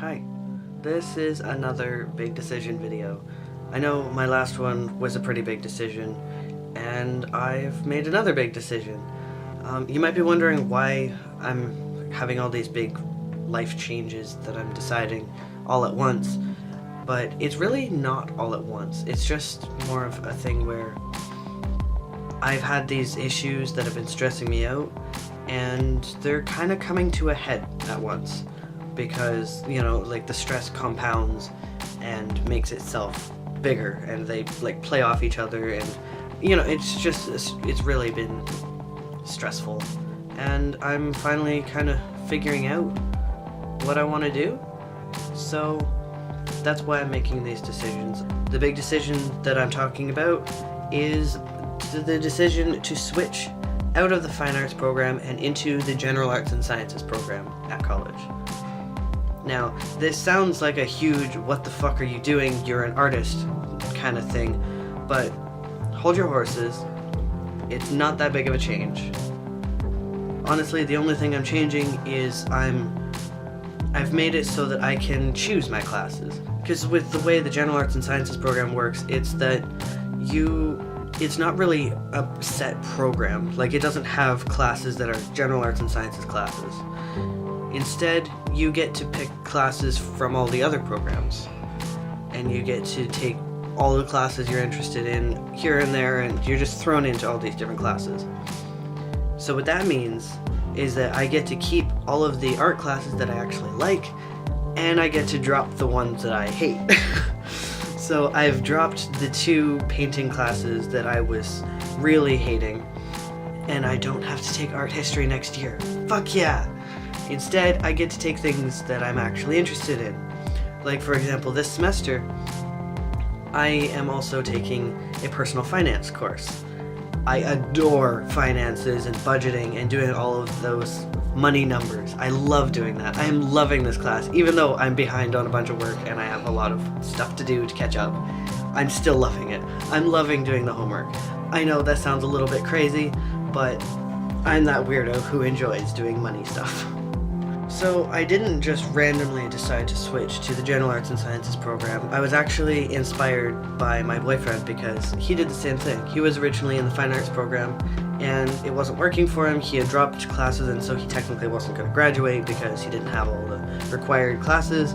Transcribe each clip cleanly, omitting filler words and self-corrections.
Hi, this is another big decision video. I know my last one was a pretty big decision, and I've made another big decision. You might be wondering why I'm having all these big life changes that I'm deciding all at once, but it's really not all at once. It's just more of a thing where I've had these issues that have been stressing me out, and they're kind of coming to a head at once. Because, you know, like the stress compounds and makes itself bigger, and they like play off each other, and you know, it's really been stressful, and I'm finally kind of figuring out what I want to do. So that's why I'm making these decisions. The big decision that I'm talking about is the decision to switch out of the fine arts program and into the general arts and sciences program at college. Now, this sounds like a huge what the fuck are you doing, you're an artist kind of thing, but hold your horses, it's not that big of a change. Honestly, the only thing I'm changing is I've made it so that I can choose my classes. Because with the way the general arts and sciences program works, it's that it's not really a set program. Like, it doesn't have classes that are general arts and sciences classes. Instead, you get to pick classes from all the other programs, and you get to take all the classes you're interested in here and there, and you're just thrown into all these different classes. So what that means is that I get to keep all of the art classes that I actually like, and I get to drop the ones that I hate. So I've dropped the 2 painting classes that I was really hating, and I don't have to take art history next year. Fuck yeah! Instead, I get to take things that I'm actually interested in. Like, for example, this semester, I am also taking a personal finance course. I adore finances and budgeting and doing all of those money numbers. I love doing that. I am loving this class. Even though I'm behind on a bunch of work and I have a lot of stuff to do to catch up, I'm still loving it. I'm loving doing the homework. I know that sounds a little bit crazy, but I'm that weirdo who enjoys doing money stuff. So I didn't just randomly decide to switch to the General Arts and Sciences program. I was actually inspired by my boyfriend because he did the same thing. He was originally in the Fine Arts program and it wasn't working for him. He had dropped classes, and so he technically wasn't going to graduate because he didn't have all the required classes.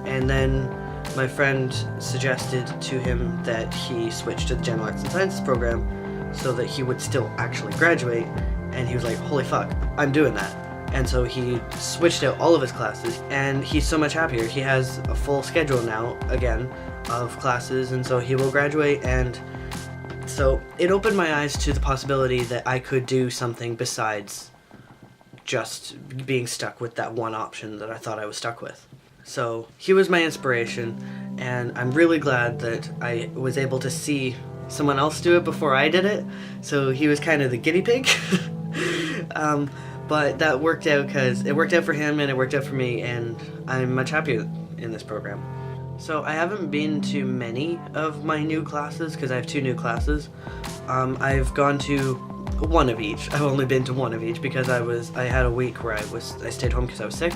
And then my friend suggested to him that he switch to the General Arts and Sciences program so that he would still actually graduate, and he was like, holy fuck, I'm doing that. And so he switched out all of his classes, and he's so much happier. He has a full schedule now, again, of classes, and so he will graduate. And so it opened my eyes to the possibility that I could do something besides just being stuck with that one option that I thought I was stuck with. So he was my inspiration, and I'm really glad that I was able to see someone else do it before I did it. So he was kind of the guinea pig. But that worked out because it worked out for him and it worked out for me, and I'm much happier in this program. So I haven't been to many of my new classes because I have 2 new classes. I've gone to one of each. I've only been to one of each because I had a week where I stayed home because I was sick,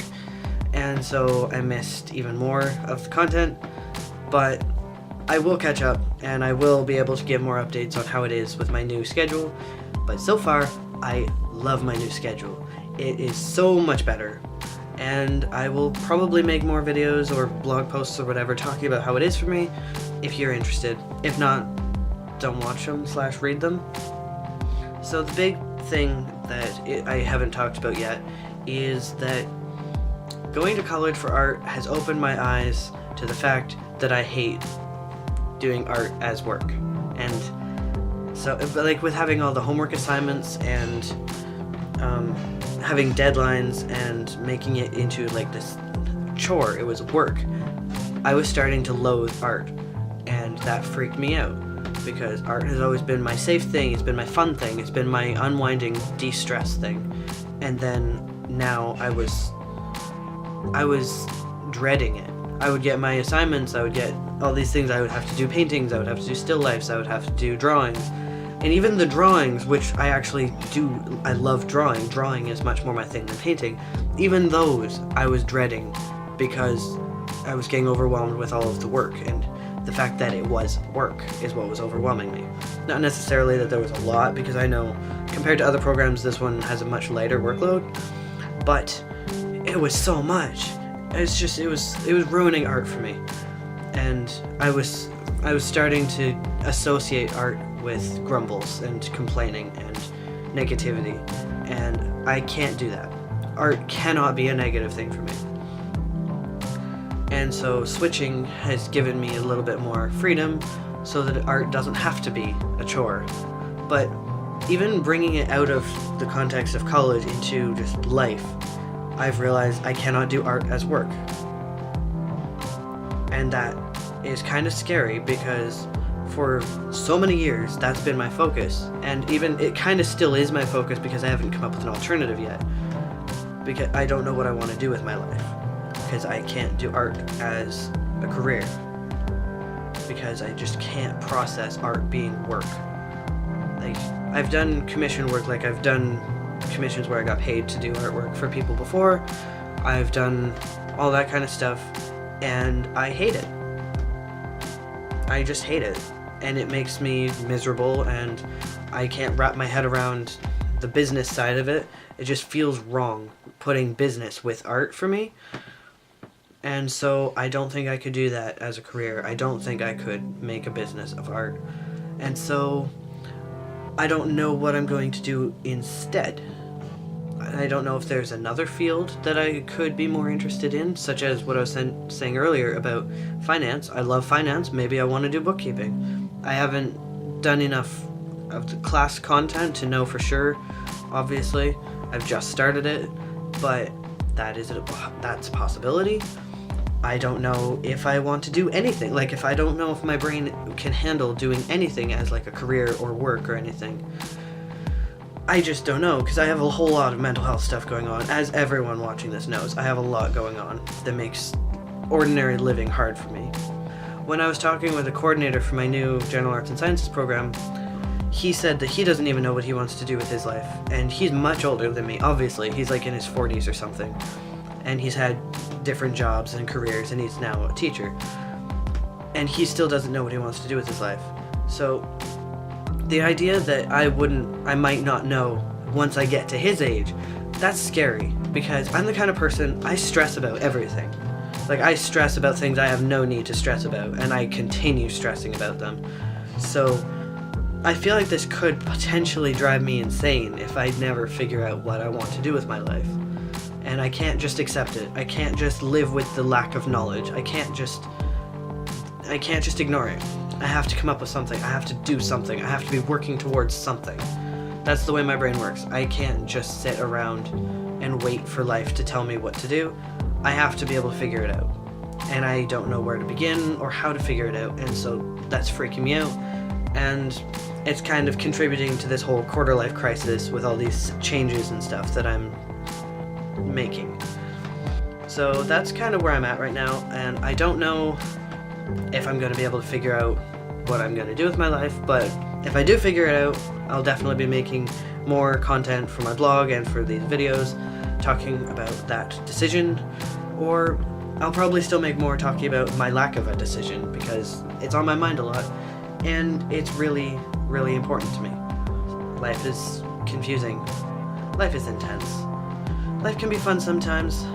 and so I missed even more of the content. But I will catch up, and I will be able to give more updates on how it is with my new schedule. But so far, I love my new schedule. It is so much better, and I will probably make more videos or blog posts or whatever talking about how it is for me if you're interested. If not, don't watch them / read them. So the big thing that I haven't talked about yet is that going to college for art has opened my eyes to the fact that I hate doing art as work. And so, like, with having all the homework assignments and having deadlines and making it into like this chore, it was work, I was starting to loathe art, and that freaked me out because art has always been my safe thing, it's been my fun thing, it's been my unwinding de-stress thing. And then now I was dreading it. I would get my assignments, I would get all these things, I would have to do paintings, I would have to do still lifes, I would have to do drawings. And even the drawings, which I actually do, I love drawing. Drawing is much more my thing than painting. Even those I was dreading because I was getting overwhelmed with all of the work, and the fact that it was work is what was overwhelming me. Not necessarily that there was a lot, because I know compared to other programs this one has a much lighter workload, but it was so much. It was ruining art for me. And I was starting to associate art with grumbles and complaining and negativity, and I can't do that. Art cannot be a negative thing for me. And so switching has given me a little bit more freedom so that art doesn't have to be a chore. But even bringing it out of the context of college into just life, I've realized I cannot do art as work. And that is kind of scary, because for so many years that's been my focus, and even it kind of still is my focus because I haven't come up with an alternative yet, because I don't know what I want to do with my life, because I can't do art as a career, because I just can't process art being work. Like, I've done commission work, like I've done commissions where I got paid to do artwork for people before. I've done all that kind of stuff, and I hate it. I just hate it, and it makes me miserable, and I can't wrap my head around the business side of it. It just feels wrong putting business with art for me, and so I don't think I could do that as a career. I don't think I could make a business of art, and so I don't know what I'm going to do instead. I don't know if there's another field that I could be more interested in, such as what I was saying earlier about finance. I love finance. Maybe I want to do bookkeeping. I haven't done enough of the class content to know for sure, obviously. I've just started it, but that's a possibility. I don't know if I want to do anything. Like, if I don't know if my brain can handle doing anything as like a career or work or anything. I just don't know, because I have a whole lot of mental health stuff going on. As everyone watching this knows, I have a lot going on that makes ordinary living hard for me. When I was talking with a coordinator for my new General Arts and Sciences program, he said that he doesn't even know what he wants to do with his life. And he's much older than me, obviously. He's like in his 40s or something. And he's had different jobs and careers, and he's now a teacher. And he still doesn't know what he wants to do with his life. So the idea that I might not know once I get to his age, that's scary, because I'm the kind of person, I stress about everything. Like, I stress about things I have no need to stress about, and I continue stressing about them. So I feel like this could potentially drive me insane if I never figure out what I want to do with my life. And I can't just accept it. I can't just live with the lack of knowledge. I can't just ignore it. I have to come up with something. I have to do something. I have to be working towards something. That's the way my brain works. I can't just sit around and wait for life to tell me what to do. I have to be able to figure it out. And I don't know where to begin or how to figure it out, and so that's freaking me out. And it's kind of contributing to this whole quarter life crisis with all these changes and stuff that I'm making. So that's kind of where I'm at right now, and I don't know if I'm going to be able to figure out what I'm going to do with my life, but if I do figure it out, I'll definitely be making more content for my blog and for these videos talking about that decision, or I'll probably still make more talking about my lack of a decision, because it's on my mind a lot, and it's really, really important to me. Life is confusing. Life is intense. Life can be fun sometimes,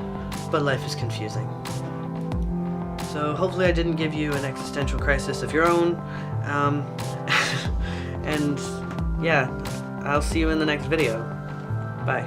but life is confusing. So hopefully I didn't give you an existential crisis of your own. And yeah, I'll see you in the next video. Bye.